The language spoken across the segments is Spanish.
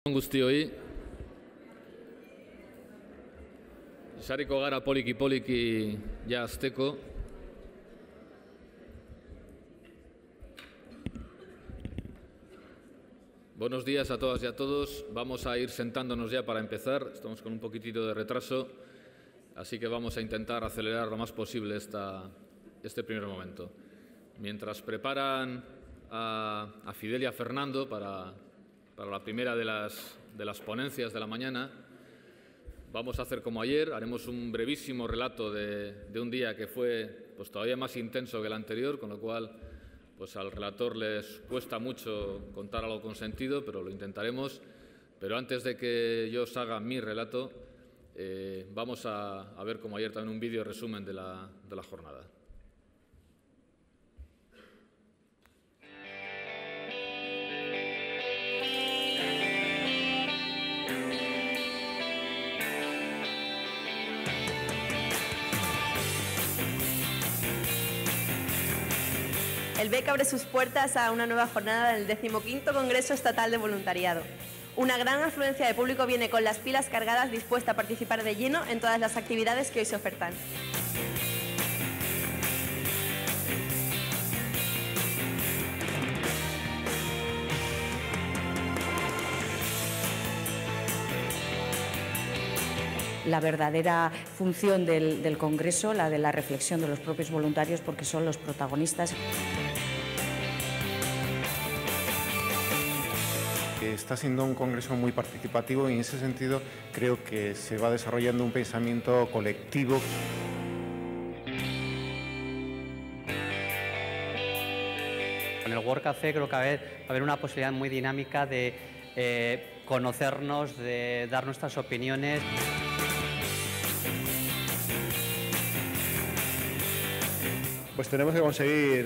Guztioi, sariko gara poliki ya azteko. Buenos días a todas y a todos. Vamos a ir sentándonos ya para empezar. Estamos con un poquitito de retraso, así que vamos a intentar acelerar lo más posible este primer momento. Mientras preparan a Fidel y a Fernando para la primera de las ponencias de la mañana, vamos a hacer como ayer. Haremos un brevísimo relato de un día que fue pues todavía más intenso que el anterior, con lo cual pues al relator les cuesta mucho contar algo con sentido, pero lo intentaremos. Pero antes de que yo os haga mi relato, vamos a ver como ayer también un vídeo resumen de la jornada. El BEC abre sus puertas a una nueva jornada del 15º Congreso Estatal de Voluntariado. Una gran afluencia de público viene con las pilas cargadas, dispuesta a participar de lleno en todas las actividades que hoy se ofertan. La verdadera función del Congreso, la de la reflexión de los propios voluntarios, porque son los protagonistas. Está siendo un congreso muy participativo y en ese sentido creo que se va desarrollando un pensamiento colectivo. Con el World Café creo que va a haber una posibilidad muy dinámica de conocernos, de dar nuestras opiniones. Pues tenemos que conseguir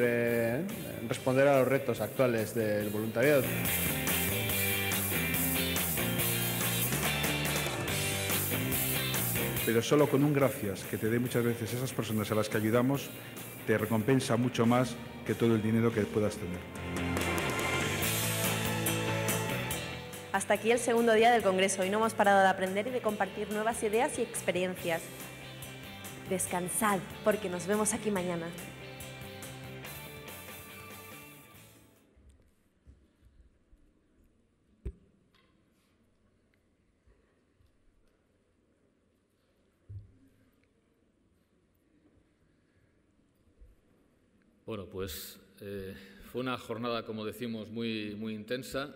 responder a los retos actuales del voluntariado. Pero solo con un gracias que te dé muchas veces esas personas a las que ayudamos, te recompensa mucho más que todo el dinero que puedas tener. Hasta aquí el segundo día del Congreso y no hemos parado de aprender y de compartir nuevas ideas y experiencias. Descansad, porque nos vemos aquí mañana. Bueno, pues fue una jornada, como decimos, muy intensa.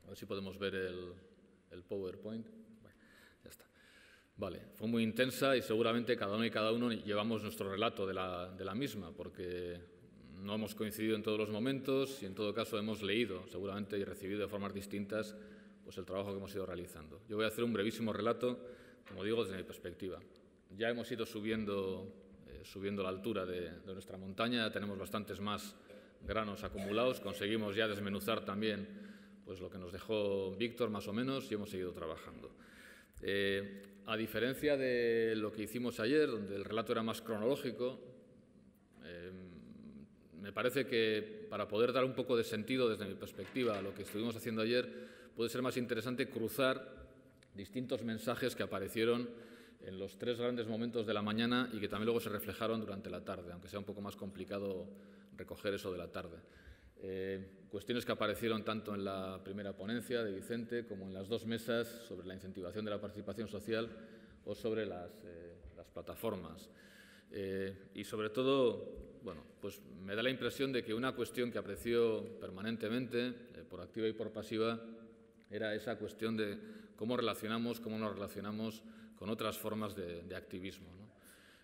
A ver si podemos ver el PowerPoint. Bueno, ya está. Vale, fue muy intensa y seguramente cada uno y cada uno llevamos nuestro relato de la misma, porque no hemos coincidido en todos los momentos y en todo caso hemos leído seguramente y recibido de formas distintas pues el trabajo que hemos ido realizando. Yo voy a hacer un brevísimo relato, como digo, desde mi perspectiva. Ya hemos ido subiendo la altura de nuestra montaña, ya tenemos bastantes más granos acumulados, conseguimos ya desmenuzar también pues lo que nos dejó Víctor más o menos y hemos seguido trabajando. A diferencia de lo que hicimos ayer, donde el relato era más cronológico, me parece que para poder dar un poco de sentido desde mi perspectiva a lo que estuvimos haciendo ayer, puede ser más interesante cruzar distintos mensajes que aparecieron en los tres grandes momentos de la mañana y que también luego se reflejaron durante la tarde, aunque sea un poco más complicado recoger eso de la tarde. Cuestiones que aparecieron tanto en la primera ponencia de Vicente como en las dos mesas sobre la incentivación de la participación social o sobre las plataformas. Y sobre todo, bueno, pues me da la impresión de que una cuestión que apreció permanentemente, por activa y por pasiva, era esa cuestión de cómo nos relacionamos con otras formas de activismo, ¿no?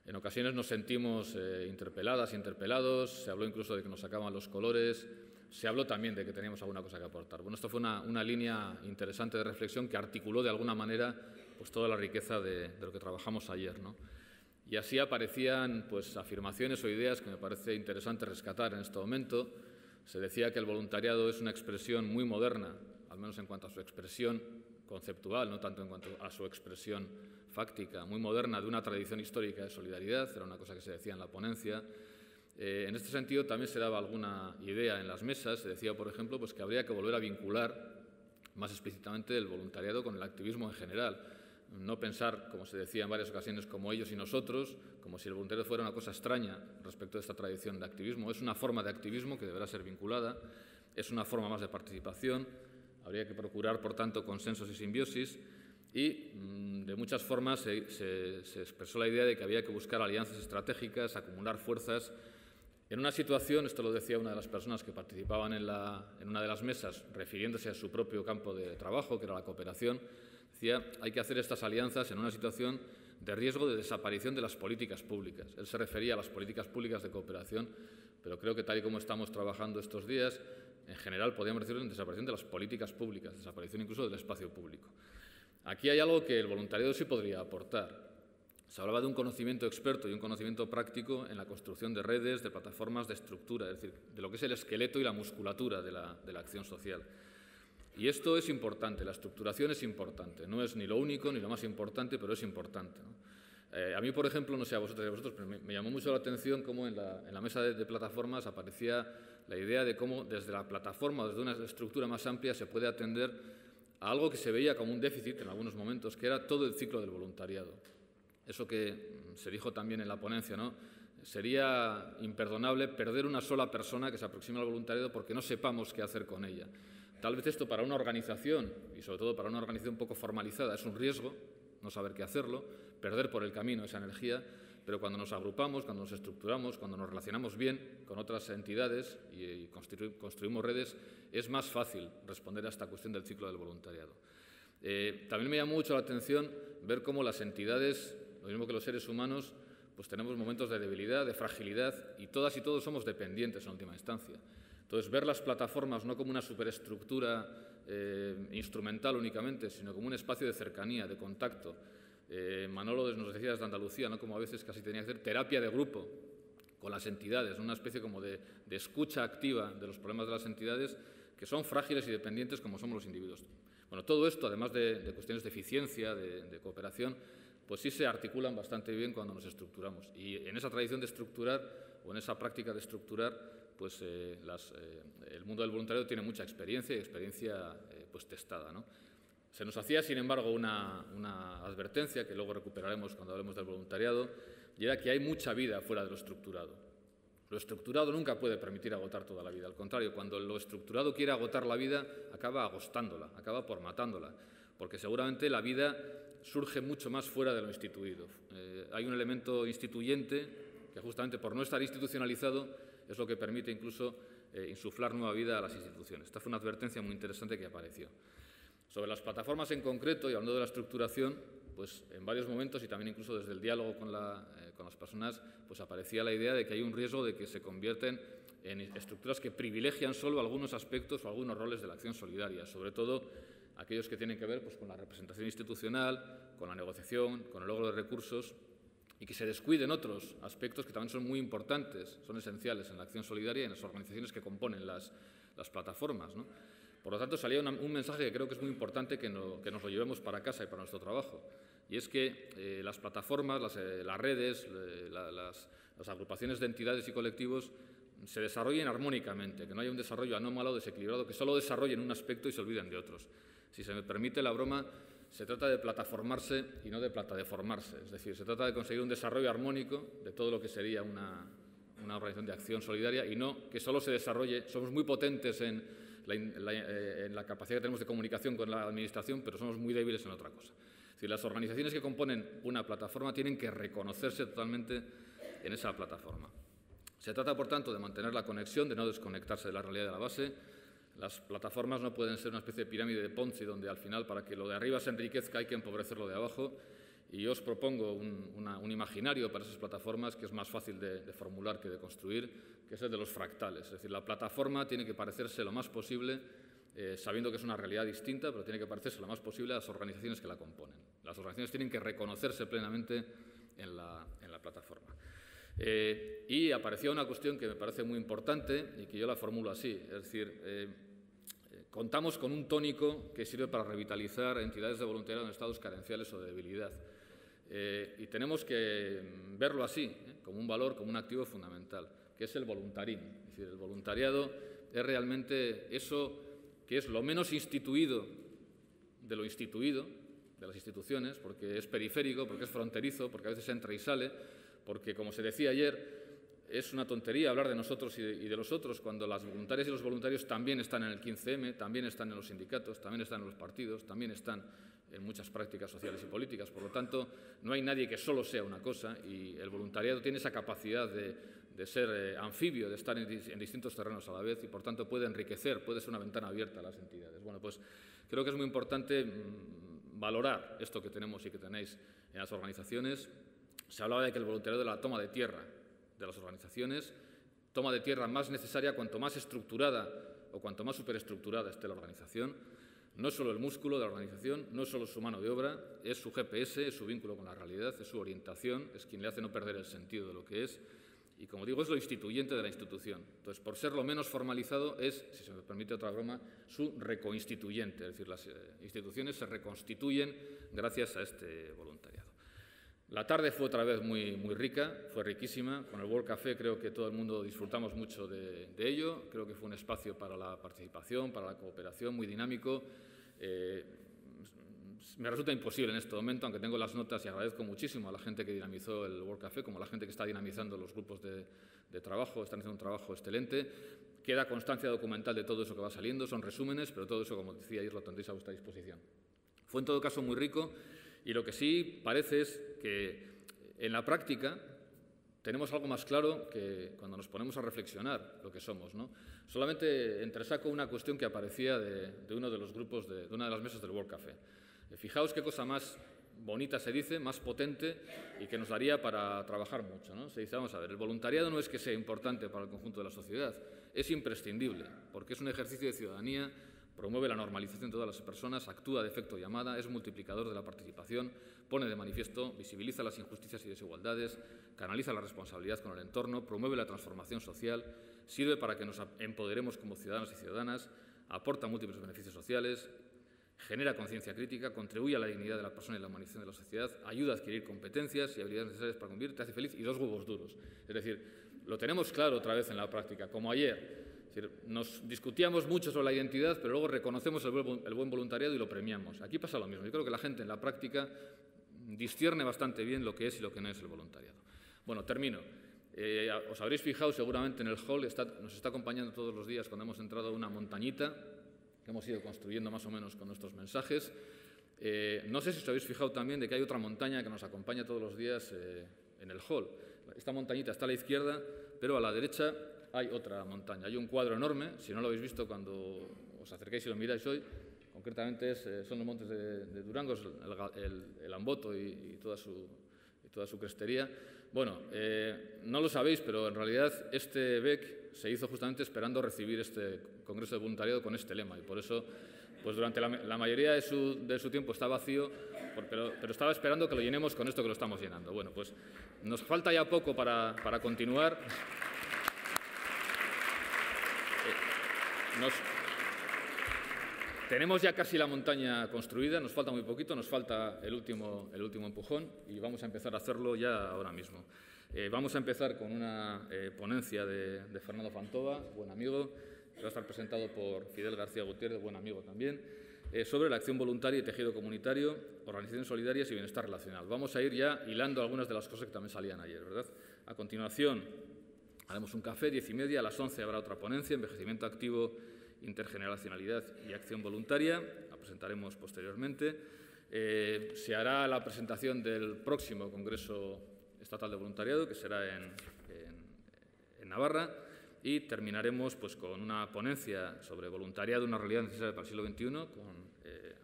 En ocasiones nos sentimos interpeladas e interpelados, se habló incluso de que nos sacaban los colores, se habló también de que teníamos alguna cosa que aportar. Bueno, esto fue una línea interesante de reflexión que articuló de alguna manera pues, toda la riqueza de lo que trabajamos ayer, ¿no? Y así aparecían pues, afirmaciones o ideas que me parece interesante rescatar en este momento. Se decía que el voluntariado es una expresión muy moderna, al menos en cuanto a su expresión conceptual, no tanto en cuanto a su expresión fáctica, muy moderna, de una tradición histórica de solidaridad, era una cosa que se decía en la ponencia. En este sentido también se daba alguna idea en las mesas, se decía, por ejemplo, pues que habría que volver a vincular más explícitamente el voluntariado con el activismo en general. No pensar, como se decía en varias ocasiones, como ellos y nosotros, como si el voluntariado fuera una cosa extraña respecto de esta tradición de activismo. Es una forma de activismo que deberá ser vinculada, es una forma más de participación. Habría que procurar, por tanto, consensos y simbiosis, y de muchas formas se expresó la idea de que había que buscar alianzas estratégicas, acumular fuerzas. En una situación, esto lo decía una de las personas que participaban en una de las mesas, refiriéndose a su propio campo de trabajo, que era la cooperación, decía, hay que hacer estas alianzas en una situación de riesgo de desaparición de las políticas públicas. Él se refería a las políticas públicas de cooperación, pero creo que tal y como estamos trabajando estos días, en general podríamos decir en desaparición de las políticas públicas, desaparición incluso del espacio público. Aquí hay algo que el voluntariado sí podría aportar. Se hablaba de un conocimiento experto y un conocimiento práctico en la construcción de redes, de plataformas, de estructura, es decir, de lo que es el esqueleto y la musculatura de la acción social. Y esto es importante, la estructuración es importante, no es ni lo único ni lo más importante, pero es importante, ¿no? A mí, por ejemplo, no sé a vosotros, pero me llamó mucho la atención cómo en la mesa de plataformas aparecía la idea de cómo desde la plataforma, desde una estructura más amplia, se puede atender a algo que se veía como un déficit en algunos momentos, que era todo el ciclo del voluntariado. Eso que se dijo también en la ponencia, ¿no? Sería imperdonable perder una sola persona que se aproxime al voluntariado porque no sepamos qué hacer con ella. Tal vez esto para una organización, y sobre todo para una organización un poco formalizada, es un riesgo, no saber qué hacerlo, perder por el camino esa energía, pero cuando nos agrupamos, cuando nos estructuramos, cuando nos relacionamos bien con otras entidades y construimos redes, es más fácil responder a esta cuestión del ciclo del voluntariado. También me llamó mucho la atención ver cómo las entidades, lo mismo que los seres humanos, pues tenemos momentos de debilidad, de fragilidad, y todas y todos somos dependientes en última instancia. Entonces, ver las plataformas no como una superestructura instrumental únicamente, sino como un espacio de cercanía, de contacto. Manolo nos decía desde Andalucía, ¿no? Como a veces casi tenía que hacer terapia de grupo con las entidades, una especie como de escucha activa de los problemas de las entidades que son frágiles y dependientes como somos los individuos. Bueno, todo esto, además de cuestiones de eficiencia, de cooperación, pues sí se articulan bastante bien cuando nos estructuramos. Y en esa tradición de estructurar, o en esa práctica de estructurar, pues el mundo del voluntariado tiene mucha experiencia y experiencia pues testada, ¿no? Se nos hacía, sin embargo, una advertencia que luego recuperaremos cuando hablemos del voluntariado, y era que hay mucha vida fuera de lo estructurado. Lo estructurado nunca puede permitir agotar toda la vida. Al contrario, cuando lo estructurado quiere agotar la vida, acaba agostándola, acaba por matándola, porque seguramente la vida surge mucho más fuera de lo instituido. Hay un elemento instituyente que justamente por no estar institucionalizado es lo que permite incluso insuflar nueva vida a las instituciones. Esta fue una advertencia muy interesante que apareció. Sobre las plataformas en concreto, y hablando de la estructuración, pues en varios momentos y también incluso desde el diálogo con las personas, pues aparecía la idea de que hay un riesgo de que se convierten en estructuras que privilegian solo algunos aspectos o algunos roles de la acción solidaria, sobre todo aquellos que tienen que ver pues, con la representación institucional, con la negociación, con el logro de recursos, y que se descuiden otros aspectos que también son muy importantes, son esenciales en la acción solidaria y en las organizaciones que componen las plataformas, ¿no? Por lo tanto, salía un mensaje que creo que es muy importante que nos lo llevemos para casa y para nuestro trabajo, y es que las plataformas, las redes, las agrupaciones de entidades y colectivos se desarrollen armónicamente, que no haya un desarrollo anómalo o desequilibrado, que solo desarrollen un aspecto y se olviden de otros. Si se me permite la broma, se trata de plataformarse y no de platadeformarse, es decir, se trata de conseguir un desarrollo armónico de todo lo que sería una organización de acción solidaria y no que solo se desarrolle. Somos muy potentes en la capacidad que tenemos de comunicación con la administración, pero somos muy débiles en otra cosa. Es decir, las organizaciones que componen una plataforma tienen que reconocerse totalmente en esa plataforma. Se trata, por tanto, de mantener la conexión, de no desconectarse de la realidad de la base. Las plataformas no pueden ser una especie de pirámide de Ponzi donde al final, para que lo de arriba se enriquezca, hay que empobrecer lo de abajo. Y yo os propongo un imaginario para esas plataformas que es más fácil de formular que de construir, que es el de los fractales. Es decir, la plataforma tiene que parecerse lo más posible, sabiendo que es una realidad distinta, pero tiene que parecerse lo más posible a las organizaciones que la componen. Las organizaciones tienen que reconocerse plenamente en la plataforma. Y apareció una cuestión que me parece muy importante y que yo la formulo así, es decir, contamos con un tónico que sirve para revitalizar entidades de voluntariado en estados carenciales o de debilidad. Y tenemos que verlo así, como un valor, como un activo fundamental, que es el voluntarín. Es decir, el voluntariado es realmente eso que es lo menos instituido de lo instituido, de las instituciones, porque es periférico, porque es fronterizo, porque a veces entra y sale, porque, como se decía ayer, es una tontería hablar de nosotros y de los otros cuando las voluntarias y los voluntarios también están en el 15M, también están en los sindicatos, también están en los partidos, también están en muchas prácticas sociales y políticas. Por lo tanto, no hay nadie que solo sea una cosa y el voluntariado tiene esa capacidad de ser anfibio, de estar en distintos terrenos a la vez y, por tanto, puede enriquecer, puede ser una ventana abierta a las entidades. Bueno, pues creo que es muy importante valorar esto que tenemos y que tenéis en las organizaciones. Se hablaba de que el voluntariado era la toma de tierra de las organizaciones, toma de tierra más necesaria cuanto más estructurada o cuanto más superestructurada esté la organización. No es solo el músculo de la organización, no es solo su mano de obra, es su GPS, es su vínculo con la realidad, es su orientación, es quien le hace no perder el sentido de lo que es y, como digo, es lo instituyente de la institución. Entonces, por ser lo menos formalizado, es, si se me permite otra broma, su reconstituyente, es decir, las instituciones se reconstituyen gracias a este voluntariado. La tarde fue otra vez muy rica, fue riquísima. Con el World Café creo que todo el mundo disfrutamos mucho de ello. Creo que fue un espacio para la participación, para la cooperación, muy dinámico. Me resulta imposible en este momento, aunque tengo las notas y agradezco muchísimo a la gente que dinamizó el World Café, como a la gente que está dinamizando los grupos de trabajo, están haciendo un trabajo excelente. Queda constancia documental de todo eso que va saliendo, son resúmenes, pero todo eso, como decía ayer, lo tendréis a vuestra disposición. Fue en todo caso muy rico. Y lo que sí parece es que en la práctica tenemos algo más claro que cuando nos ponemos a reflexionar lo que somos, ¿no? Solamente entresaco una cuestión que aparecía de uno de los grupos, de una de las mesas del World Café. Fijaos qué cosa más bonita se dice, más potente y que nos daría para trabajar mucho, ¿no? Se dice, vamos a ver, el voluntariado no es que sea importante para el conjunto de la sociedad, es imprescindible, porque es un ejercicio de ciudadanía, promueve la normalización de todas las personas, actúa de efecto llamada, es multiplicador de la participación, pone de manifiesto, visibiliza las injusticias y desigualdades, canaliza la responsabilidad con el entorno, promueve la transformación social, sirve para que nos empoderemos como ciudadanos y ciudadanas, aporta múltiples beneficios sociales, genera conciencia crítica, contribuye a la dignidad de la persona y la humanización de la sociedad, ayuda a adquirir competencias y habilidades necesarias para convivir, te hace feliz y dos huevos duros. Es decir, lo tenemos claro otra vez en la práctica, como ayer. Es decir, nos discutíamos mucho sobre la identidad, pero luego reconocemos el buen voluntariado y lo premiamos. Aquí pasa lo mismo. Yo creo que la gente en la práctica discierne bastante bien lo que es y lo que no es el voluntariado. Bueno, termino. Os habréis fijado seguramente en el hall, nos está acompañando todos los días cuando hemos entrado a una montañita que hemos ido construyendo más o menos con nuestros mensajes. No sé si os habéis fijado también de que hay otra montaña que nos acompaña todos los días en el hall. Esta montañita está a la izquierda, pero a la derecha hay otra montaña. Hay un cuadro enorme, si no lo habéis visto cuando os acerquéis y lo miráis hoy, concretamente son los montes de Durango, el Amboto y toda su crestería. Bueno, no lo sabéis, pero en realidad este BEC se hizo justamente esperando recibir este Congreso de Voluntariado con este lema y por eso pues durante la mayoría de su tiempo está vacío, pero estaba esperando que lo llenemos con esto que lo estamos llenando. Bueno, pues nos falta ya poco para continuar. Tenemos ya casi la montaña construida, nos falta muy poquito, nos falta el último empujón y vamos a empezar a hacerlo ya ahora mismo. Vamos a empezar con una ponencia de Fernando Fantova, buen amigo, que va a estar presentado por Fidel García Gutiérrez, buen amigo también, sobre la acción voluntaria y tejido comunitario, organizaciones solidarias y bienestar relacional. Vamos a ir ya hilando algunas de las cosas que también salían ayer, ¿verdad? A continuación haremos un café, 10:30, a las 11 habrá otra ponencia, envejecimiento activo, intergeneracionalidad y acción voluntaria, la presentaremos posteriormente. Se hará la presentación del próximo Congreso Estatal de Voluntariado, que será en Navarra, y terminaremos pues, con una ponencia sobre voluntariado, una realidad necesaria para el siglo XXI, con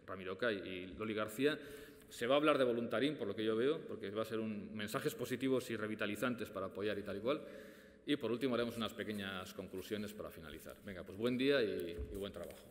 Ramiro Cay y Loli García. Se va a hablar de voluntarín, por lo que yo veo, porque va a ser mensajes positivos y revitalizantes para apoyar y tal y cual. Y por último haremos unas pequeñas conclusiones para finalizar. Venga, pues buen día y buen trabajo.